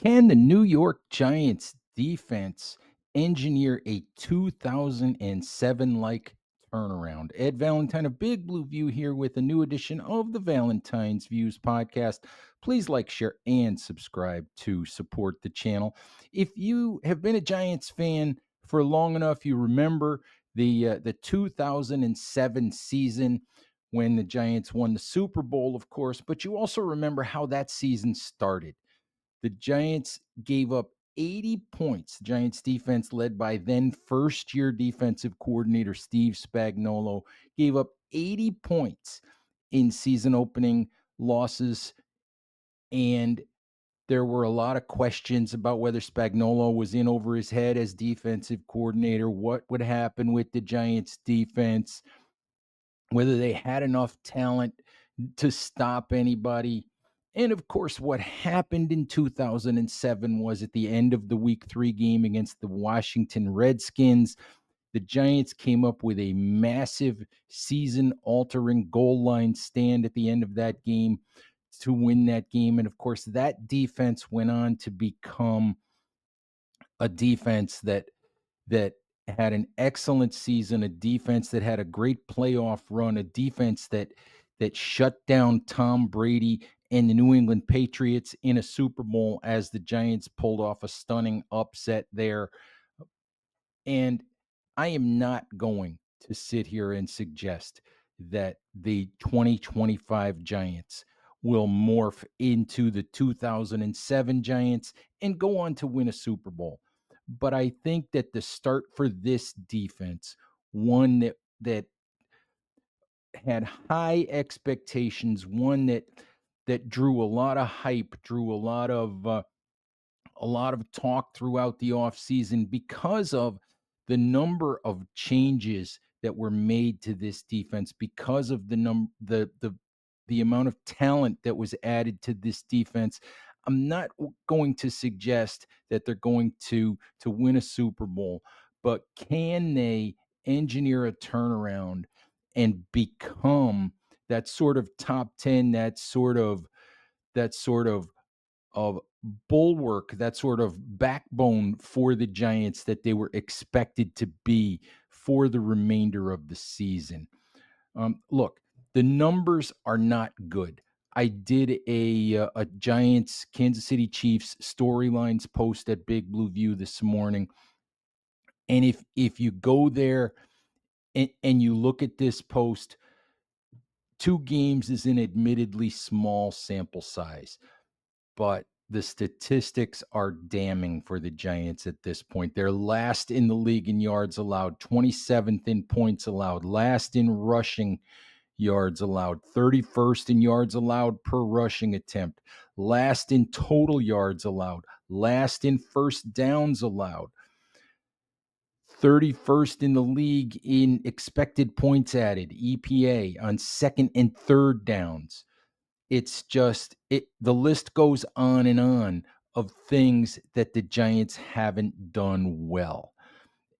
Can the New York Giants defense engineer a 2007 like turnaround? Ed Valentine of Big Blue View here with a new edition of the Valentine's Views podcast. Please like, share, and subscribe to support the channel. If you have been a Giants fan for long enough, you remember the 2007 season when the Giants won the Super Bowl, of course, but you also remember how that season started. The Giants gave up 80 points. The Giants defense, led by then first year defensive coordinator Steve Spagnuolo, gave up 80 points in season opening losses. And there were a lot of questions about whether Spagnuolo was in over his head as defensive coordinator, what would happen with the Giants defense, whether they had enough talent to stop anybody. And of course, what happened in 2007 was at the end of the week 3 game against the Washington Redskins, the Giants came up with a massive season altering goal line stand at the end of that game to win that game. And of course, that defense went on to become a defense that had an excellent season, a defense that had a great playoff run, a defense that shut down Tom Brady and the New England Patriots in a Super Bowl as the Giants pulled off a stunning upset there. And I am not going to sit here and suggest that the 2025 Giants will morph into the 2007 Giants and go on to win a Super Bowl. But I think that the start for this defense, one that had high expectations, one that drew a lot of hype, drew a lot of talk throughout the offseason because of the number of changes that were made to this defense, because of the amount of talent that was added to this defense. I'm not going to suggest that they're going to win a Super Bowl, but can they engineer a turnaround and become that sort of top 10, that sort of bulwark, that sort of backbone for the Giants that they were expected to be for the remainder of the season? Look, the numbers are not good. I did a Giants Kansas City Chiefs storylines post at Big Blue View this morning, and if you go there and you look at this post, 2 games is an admittedly small sample size, but the statistics are damning for the Giants at this point. They're last in the league in yards allowed, 27th in points allowed, last in rushing yards allowed, 31st in yards allowed per rushing attempt, last in total yards allowed, last in first downs allowed, 31st in the league in expected points added, EPA, on second and third downs. It's just the list goes on and on of things that the Giants haven't done well.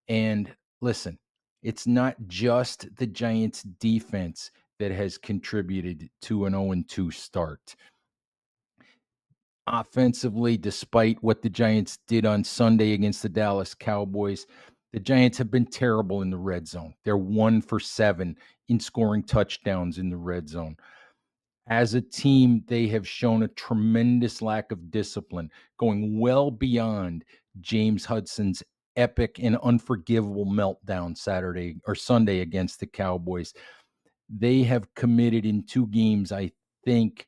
And listen, it's not just the Giants defense that has contributed to an 0-2 start. Offensively, despite what the Giants did on Sunday against the Dallas Cowboys, the Giants have been terrible in the red zone. They're 1 for 7 in scoring touchdowns in the red zone. As a team, they have shown a tremendous lack of discipline, going well beyond James Hudson's epic and unforgivable meltdown Saturday or Sunday against the Cowboys. They have committed in 2 games, I think,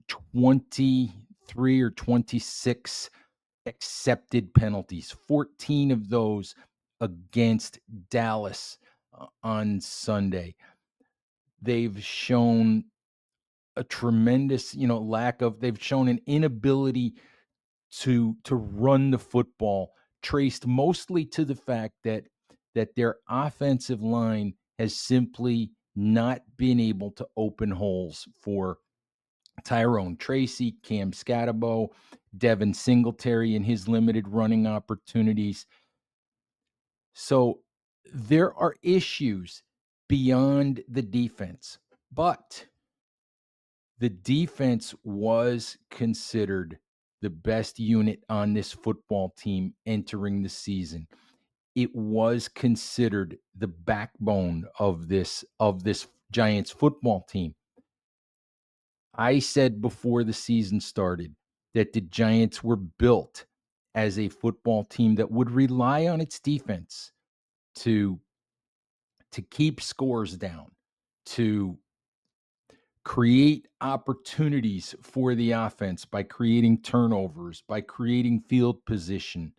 23 or 26 accepted penalties, 14 of those against Dallas on Sunday. They've shown a tremendous, they've shown an inability to run the football, traced mostly to the fact that their offensive line has simply not been able to open holes for Tyrone Tracy, Cam Scatabo, Devin Singletary in his limited running opportunities. So there are issues beyond the defense, but the defense was considered the best unit on this football team entering the season. It was considered the backbone of this Giants football team. I said before the season started that the Giants were built as a football team that would rely on its defense to keep scores down, to create opportunities for the offense by creating turnovers, by creating field position,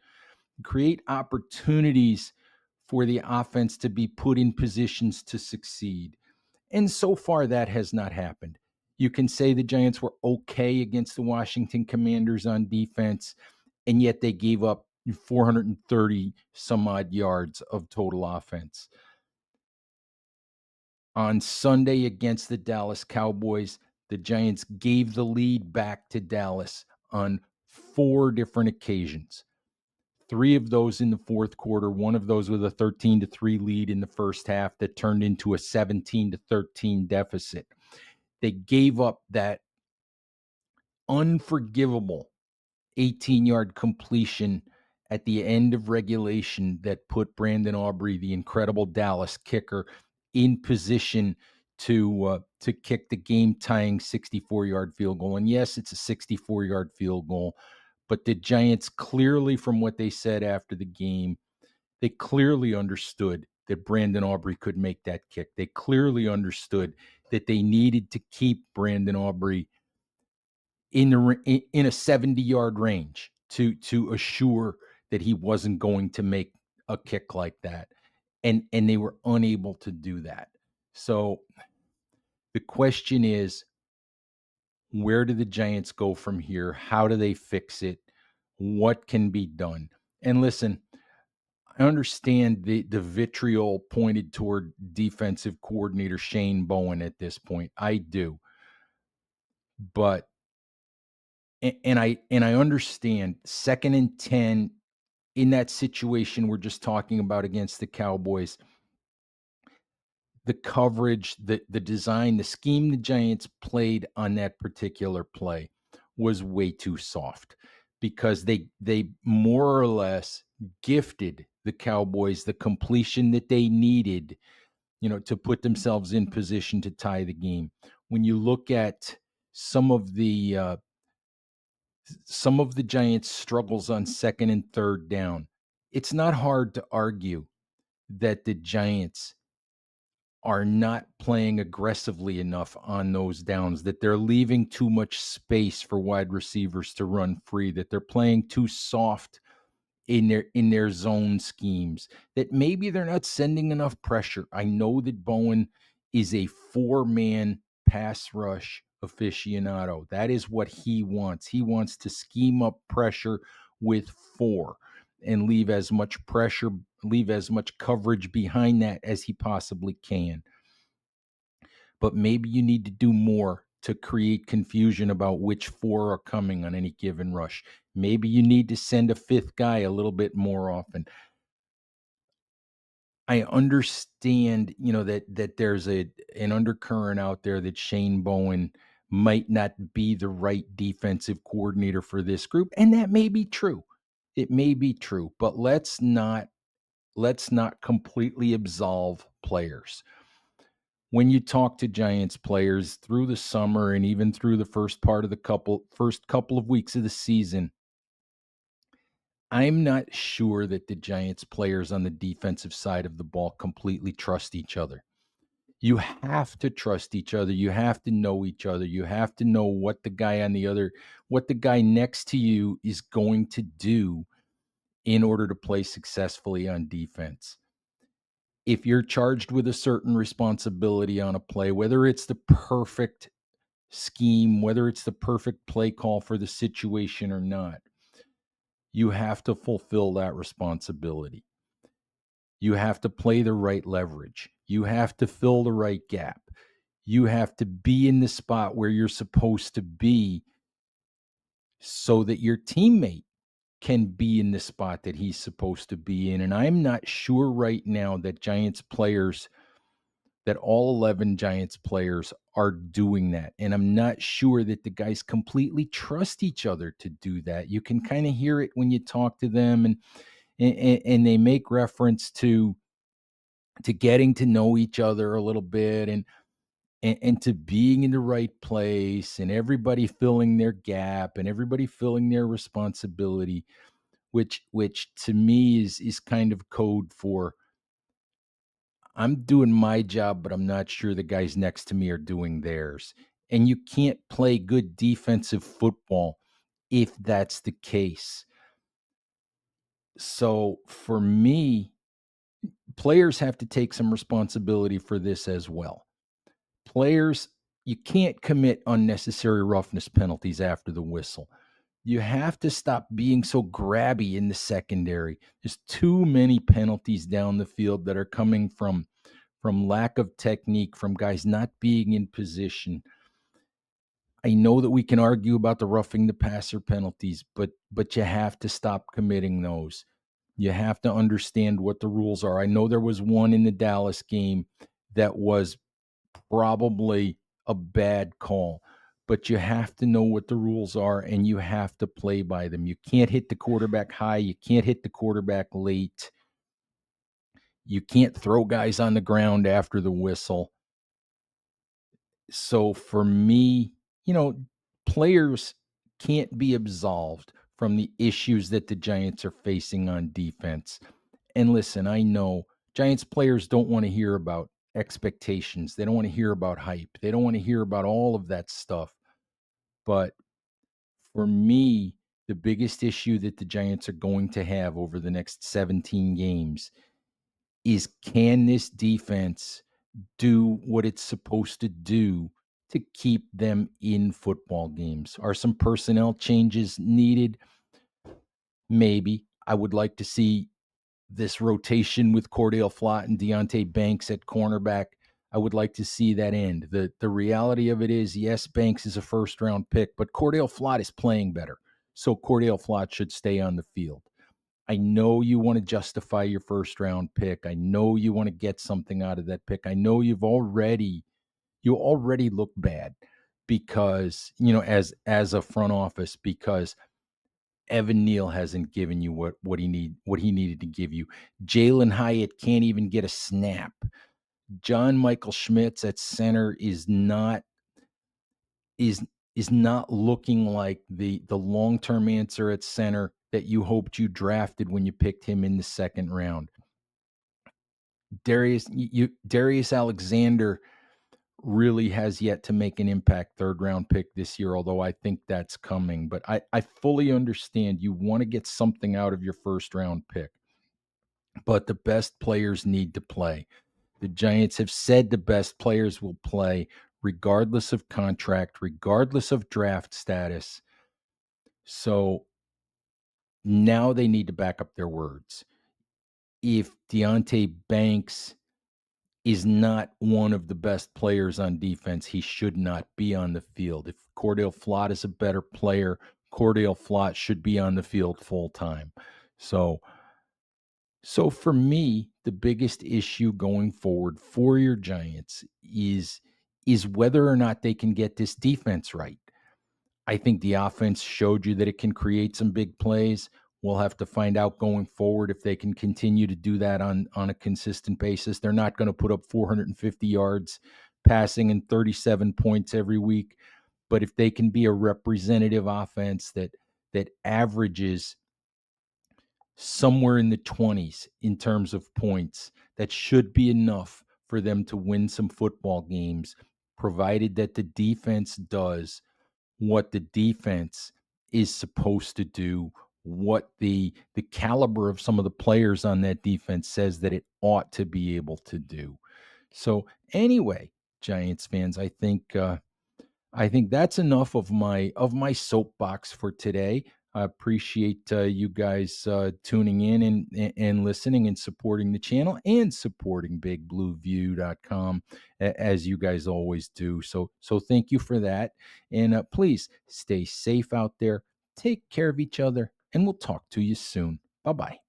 create opportunities for the offense to be put in positions to succeed. And so far, that has not happened. You can say the Giants were okay against the Washington Commanders on defense, and yet they gave up 430 some odd yards of total offense. On Sunday against the Dallas Cowboys, the Giants gave the lead back to Dallas on 4 different occasions. 3 of those in the fourth quarter, one of those with a 13-3 lead in the first half that turned into a 17-13 deficit. They gave up that unforgivable 18-yard completion at the end of regulation that put Brandon Aubrey, the incredible Dallas kicker, in position to kick the game-tying 64-yard field goal. And yes, it's a 64-yard field goal, but the Giants clearly, from what they said after the game, they clearly understood that Brandon Aubrey could make that kick. They clearly understood that they needed to keep Brandon Aubrey in a 70-yard range to assure that he wasn't going to make a kick like that. And they were unable to do that. So the question is, where do the Giants go from here? How do they fix it? What can be done? And listen, I understand the vitriol pointed toward defensive coordinator Shane Bowen at this point. I do. But and I understand 2nd and 10 in that situation we're just talking about against the Cowboys. The coverage, the design, the scheme the Giants played on that particular play was way too soft because they more or less gifted the Cowboys the completion that they needed, to put themselves in position to tie the game. When you look at some of the Giants' struggles on 2nd and 3rd down, it's not hard to argue that the Giants are not playing aggressively enough on those downs, that they're leaving too much space for wide receivers to run free, that they're playing too soft in their zone schemes, that maybe they're not sending enough pressure. I know that Bowen is a 4-man pass rush aficionado. That is what he wants. He wants to scheme up pressure with 4 and leave as much coverage behind that as he possibly can. But maybe you need to do more to create confusion about which 4 are coming on any given rush. Maybe you need to send a 5th guy a little bit more often. I understand, that there's an undercurrent out there that Shane Bowen might not be the right defensive coordinator for this group, and that may be true. It may be true, but let's not completely absolve players. When you talk to Giants players through the summer and even through the first couple of weeks of the season, I'm not sure that the Giants players on the defensive side of the ball completely trust each other. You have to trust each other. You have to know each other. You have to know what the guy next to you is going to do in order to play successfully on defense. If you're charged with a certain responsibility on a play, whether it's the perfect scheme, whether it's the perfect play call for the situation or not, you have to fulfill that responsibility. You have to play the right leverage. You have to fill the right gap. You have to be in the spot where you're supposed to be so that your teammate can be in the spot that he's supposed to be in. And I'm not sure right now that Giants players that all 11 Giants players are doing that. And I'm not sure that the guys completely trust each other to do that. You can kind of hear it when you talk to them, and they make reference to getting to know each other a little bit, and to being in the right place, and everybody filling their gap and everybody filling their responsibility, which to me is kind of code for I'm doing my job, but I'm not sure the guys next to me are doing theirs. And you can't play good defensive football if that's the case. So for me, players have to take some responsibility for this as well. Players, you can't commit unnecessary roughness penalties after the whistle. You have to stop being so grabby in the secondary. There's too many penalties down the field that are coming from lack of technique, from guys not being in position. I know that we can argue about the roughing the passer penalties, but you have to stop committing those. You have to understand what the rules are. I know there was one in the Dallas game that was probably a bad call, but you have to know what the rules are and you have to play by them. You can't hit the quarterback high, you can't hit the quarterback late. You can't throw guys on the ground after the whistle. So for me, you know, players can't be absolved from the issues that the Giants are facing on defense. And listen, I know Giants players don't want to hear about expectations. They don't want to hear about hype. They don't want to hear about all of that stuff. But for me, the biggest issue that the Giants are going to have over the next 17 games is, can this defense do what it's supposed to do to keep them in football games? Are some personnel changes needed? Maybe. I would like to see this rotation with Cordale Flott and Deontay Banks at cornerback. I would like to see that end. The reality of it is, yes, Banks is a first round pick, but Cordale Flott is playing better. So Cordale Flott should stay on the field. I know you want to justify your first round pick. I know you want to get something out of that pick. I know you already look bad because, as a front office, because Evan Neal hasn't given you what he needed to give you. Jalen Hyatt can't even get a snap. John Michael Schmitz at center is is not looking like the long-term answer at center that you hoped you drafted when you picked him in the second round. Darius Alexander really has yet to make an impact, third round pick this year, although I think that's coming. But I fully understand you want to get something out of your first round pick, but the best players need to play. The Giants have said the best players will play regardless of contract, regardless of draft status. So now they need to back up their words. If Deontay Banks is not one of the best players on defense, he should not be on the field. If Cordale Flott is a better player, Cordale Flott should be on the field full time. So for me, the biggest issue going forward for your Giants is whether or not they can get this defense right. I think the offense showed you that it can create some big plays. We'll have to find out going forward if they can continue to do that on a consistent basis. They're not going to put up 450 yards passing and 37 points every week, but if they can be a representative offense that averages somewhere in the 20s in terms of points, that should be enough for them to win some football games, provided that the defense does what the defense is supposed to do, what the caliber of some of the players on that defense says that it ought to be able to do. So anyway, Giants fans, I think that's enough of my soapbox for today. I appreciate you guys tuning in and listening and supporting the channel and supporting BigBlueView.com as you guys always do. So thank you for that. And please stay safe out there. Take care of each other, and we'll talk to you soon. Bye-bye.